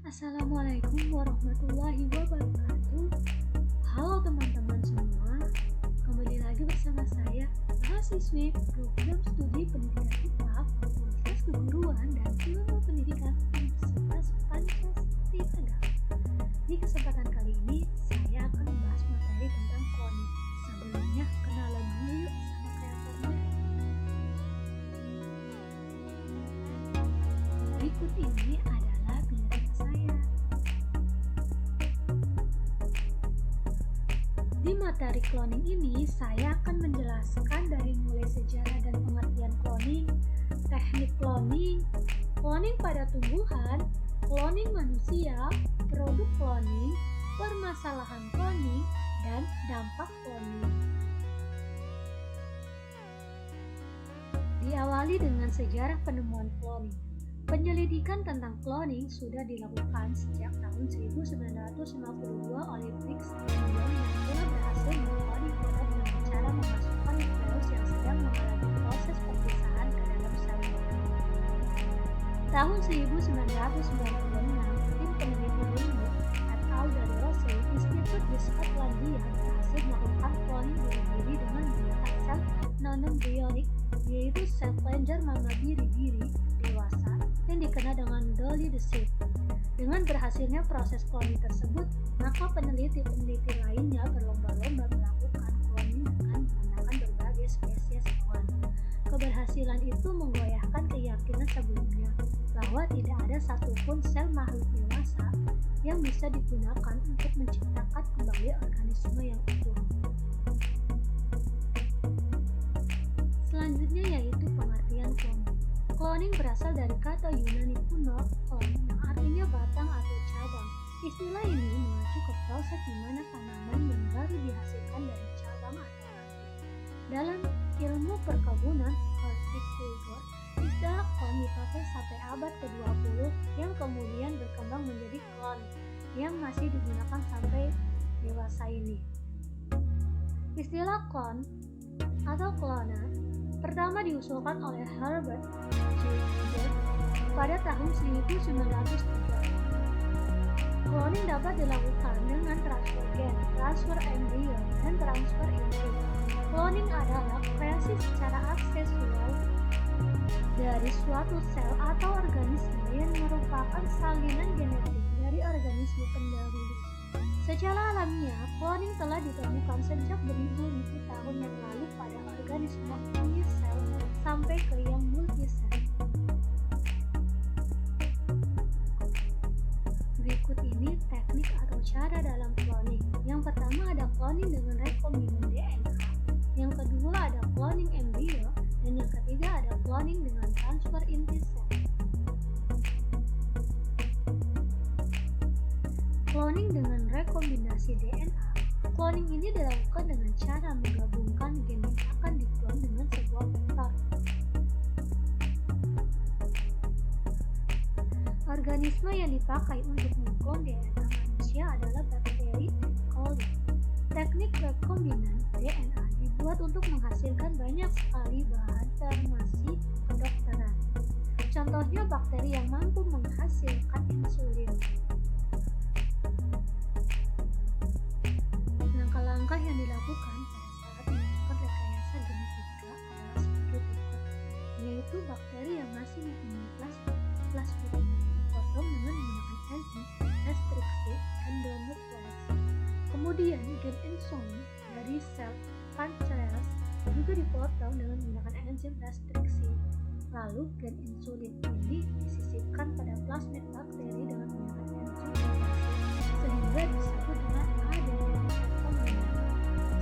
Assalamualaikum warahmatullahi wabarakatuh. Halo teman-teman semua, kembali lagi bersama saya, mahasiswi program studi pendidikan IPA, Fakultas Keguruan dan Ilmu Pendidikan Universitas Pancasila Tegal. Di kesempatan kali ini, saya akan membahas materi tentang cloning. Sebelumnya, kenalan dulu yuk sama kreatornya. Berikut ini adalah biodata saya. Di materi cloning ini, saya akan menjelaskan dari mulai sejarah dan pengertian cloning, teknik cloning, cloning pada tumbuhan, cloning manusia, produk cloning, permasalahan cloning, dan dampak cloning. Diawali dengan sejarah penemuan cloning. Penyelidikan tentang cloning sudah dilakukan sejak tahun 1952 oleh Briggs dan Young yang telah berhasil mengkloning obat dengan cara memasukkan nukleus yang sedang mengalami proses perpisahan ke dalam sel. Tahun 1996, tim peneliti Lindbergh et al. Dari Rossey Institute di Skotlandia berhasil melakukan cloning bunuh diri dengan menggunakan sel non-embryonik, yaitu sel kelenjar mama biri-biri dewasa yang dikenal dengan Dolly the Sheep. Dengan berhasilnya proses cloning tersebut, maka peneliti-peneliti lainnya berlomba-lomba melakukan cloning dengan menggunakan berbagai spesies hewan. Keberhasilan itu menggoyahkan keyakinan sebelumnya bahwa tidak ada satupun sel makhluk dewasa yang bisa digunakan untuk menciptakan kembali organisme yang utuh. Selanjutnya yaitu pengertian cloning. Cloning berasal dari kata Yunani kuno klon yang artinya batang atau cabang. Istilah ini mengacu ke proses di mana tanaman yang baru dihasilkan dari cabang atau ranting. Dalam ilmu perkebunan hortikultur, istilah klon dipakai sampai abad ke-20 yang kemudian berkembang menjadi klon yang masih digunakan sampai dewasa ini. Istilah klon atau cloner pertama diusulkan oleh Herbert J. Wiener pada tahun 1903. Cloning dapat dilakukan dengan transfer gen, transfer embrio, dan transfer inti. Cloning adalah kreasi secara aksesual dari suatu sel atau organisme yang merupakan salinan genetik dari organisme pendahulu. Secara alamiah, cloning telah ditemukan sejak beribu-ribu tahun yang lalu pada organisme unisel sampai ke yang multisel. Berikut ini teknik atau cara dalam cloning. Yang pertama ada cloning dengan rekombinan DNA, yang kedua ada cloning embrio, dan yang ketiga ada cloning dengan transfer inti sel. Cloning dengan rekombinasi DNA. Cloning ini dilakukan dengan cara menggabungkan gen yang akan diklon dengan sebuah vektor. Organisme yang dipakai untuk mengklon DNA manusia adalah bakteri E. coli. Teknik rekombinan DNA dibuat untuk menghasilkan banyak sekali bahan farmasi kedokteran. Contohnya bakteri yang mampu menghasilkan insulin. Langkah yang dilakukan pada saat melakukan rekayasa genetika adalah sebagai berikut, yaitu bakteri yang masih mempunyai plasmid dipotong dengan menggunakan enzim restriksi endonuclease. Kemudian gen insulin dari sel pankreas juga dipotong dengan menggunakan enzim restriksi. Lalu gen insulin ini disisipkan pada plasmid bakteri dengan menggunakan enzim konversi sehingga disebut dengan ADN.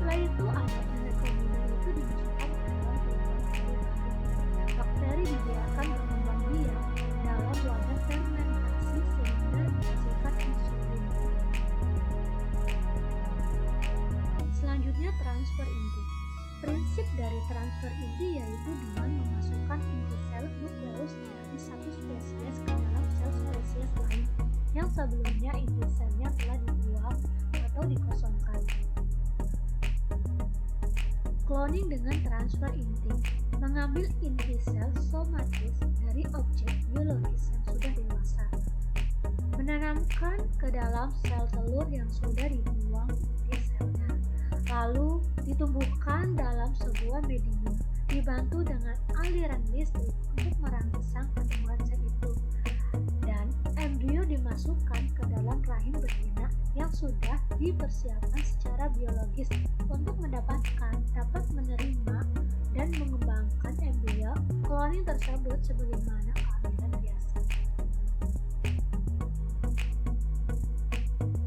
Setelah itu ADN rekombinan itu dimasukkan ke dalam bakteri baru. Bakteri dibiarkan berkembang biak dalam wadah fermentasi sehingga menghasilkan insulin. Selanjutnya transfer inti. Prinsip dari transfer inti yaitu dengan memasukkan inti sel nukleus dari satu spesies ke dalam sel spesies lain yang sebelumnya inti selnya telah dibuang atau dikosongkan. Cloning dengan transfer inti mengambil inti sel somatis dari objek biologis yang sudah dewasa. ke dalam sel telur yang sudah dibuang di selnya. Lalu ditumbuhkan dalam sebuah medium, dibantu dengan aliran listrik untuk merangsang pertumbuhan sel itu. Dan embrio dimasukkan ke dalam rahim betina yang sudah dipersiapkan secara biologis untuk dapat menerima dan mengembangkan embrio cloning tersebut sebagaimana kehamilan biasa.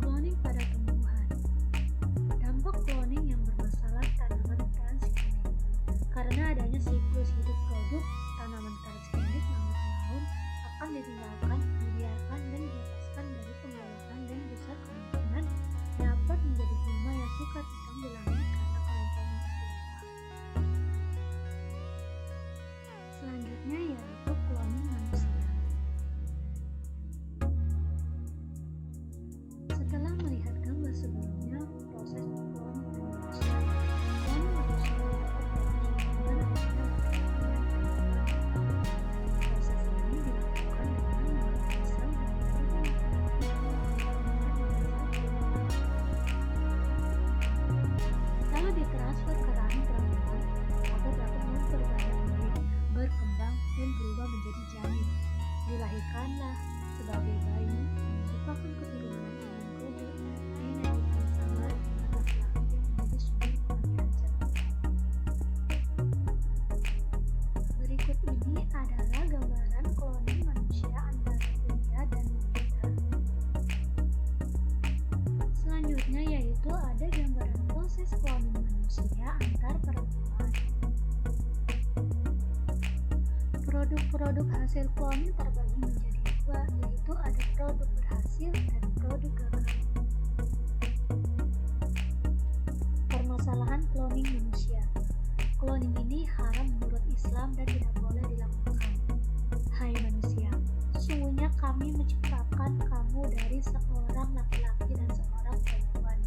Cloning pada tumbuhan. Dampak cloning yang bermasalah tanaman transgenik. Karena adanya siklus hidup produk tanaman transgenik, lambat laun akan ditinggalkan, dibiarkan, dan dilepaskan dari pengelolaan dan besar kemungkinan dapat menjadi gulma yang suka ditanggulangi karena kelompoknya istimewa. Selanjutnya yaitu cloning manusia. Setelah melihat gambar sebelumnya, proses cloning manusia dapat dilakukan dengan proses ini dilakukan dengan merangsang lalu ditransfer ke rahim perempuan agar dapat memperbanyak diri, berkembang, dan berubah menjadi janin. Dilahirkanlah sebagai bayi yang merupakan keturunan dengan kode DNA yang sama dengan laki-laki yang menjadi sumber kematian sel. Berikut ini adalah gambaran cloning manusia antara pria dan wanita. Selanjutnya yaitu ada gambaran proses cloning manusia antar perempuan. Produk-produk hasil cloning terbagi menjadi dua, yaitu ada produk berhasil dan produk gagal. Permasalahan cloning manusia. Cloning ini haram menurut Islam dan tidak boleh dilakukan. Hai manusia, sesungguhnya kami menciptakan kamu dari seorang laki-laki dan seorang perempuan,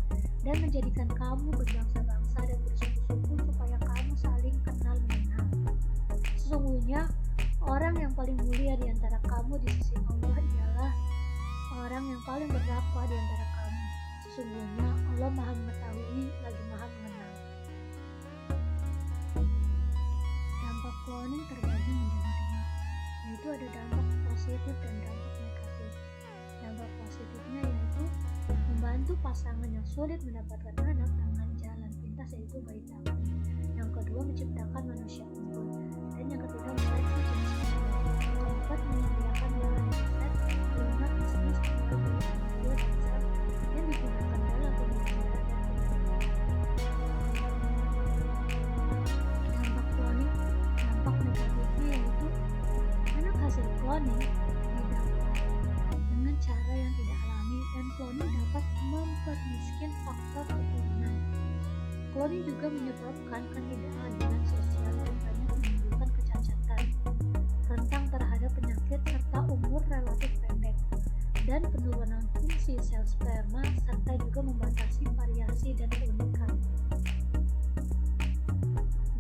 dan menjadikan kamu berbangsa-bangsa dan bersuku-suku supaya kamu saling kenal mengenal. Sesungguhnya orang yang paling mulia di antara kamu di sisi Allah ialah orang yang paling bertakwa di antara kamu. Sesungguhnya Allah Maha Mengetahui lagi Maha Mengenal. Dampak cloning terbagi menjadi dua, yaitu ada dampak positif dan dampak negatif. Dampak positifnya yaitu membantu pasangan yang sulit mendapatkan anak dengan jalan pintas, yaitu bayi tabung. Yang kedua, menciptakan manusia unggul. Dan yang ketiga, menseleksi jenis kelamin. Keempat, menyediakan bahan riset. Kelima, bisnis jual beli embrio dan sel yang digunakan dalam pembelajaran dan penelitian. Dampak cloning. Dampak negatifnya yaitu anak hasil cloning didapat dengan cara yang tidak alami, dan cloning dapat mempermiskin faktor keturunan. Cloning juga menyebabkan ketidakadilan sosial dan banyak menimbulkan kecacatan, rentan terhadap penyakit serta umur relatif pendek, dan penurunan fungsi sel sperma, serta juga membatasi variasi dan keunikan.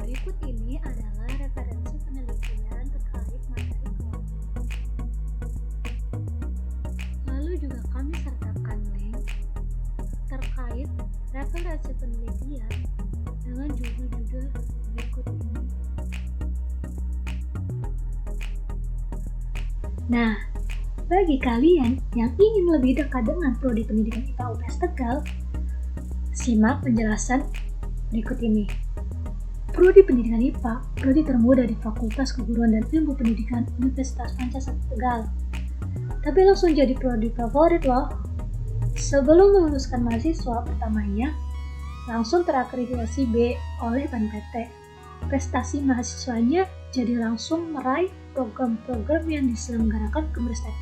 Berikut ini adalah referensi penelitian terkait materi cloning. Lalu juga kami sertakan link terkait referensi penelitian dengan judul-judul berikut ini. Nah, bagi kalian yang ingin lebih dekat dengan Prodi Pendidikan IPA UPS Tegal, simak penjelasan berikut ini. Prodi Pendidikan IPA, prodi termuda di Fakultas Keguruan dan Ilmu Pendidikan Universitas Pancasila Tegal. Tapi langsung jadi prodi favorit loh. Sebelum meluluskan mahasiswa pertamanya, langsung terakreditasi B oleh BNPT. Prestasi mahasiswanya jadi langsung meraih program-program yang diselenggarakan Kemristek.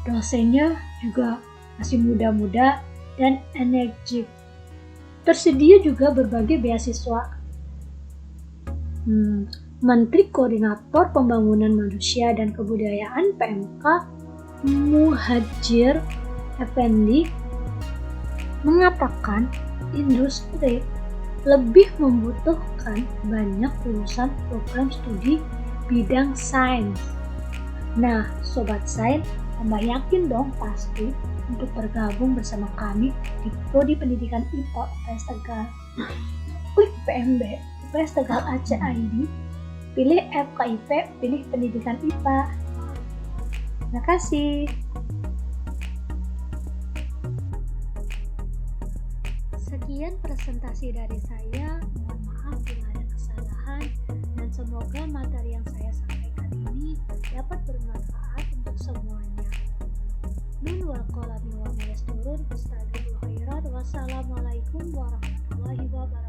Dosennya juga masih muda-muda dan energik. Tersedia juga berbagai beasiswa. Menteri Koordinator Pembangunan Manusia dan Kebudayaan PMK Muhadjir Effendi mengatakan industri lebih membutuhkan banyak lulusan program studi bidang sains. Nah, Sobat Sains, Tambah yakin dong pasti untuk bergabung bersama kami di Prodi Pendidikan IPA UPS Tegal. Klik PMB UPS Tegal ACID, pilih FKIP, pilih Pendidikan IPA. Terima kasih. Sekian presentasi dari saya. Mohon maaf bila ada kesalahan dan semoga materi yang saya sampaikan ini dapat bermanfaat untuk semuanya. Nun wal qalami wa ma yasturun. Astagfirullahaladzim. Wassalamualaikum warahmatullahi wabarakatuh.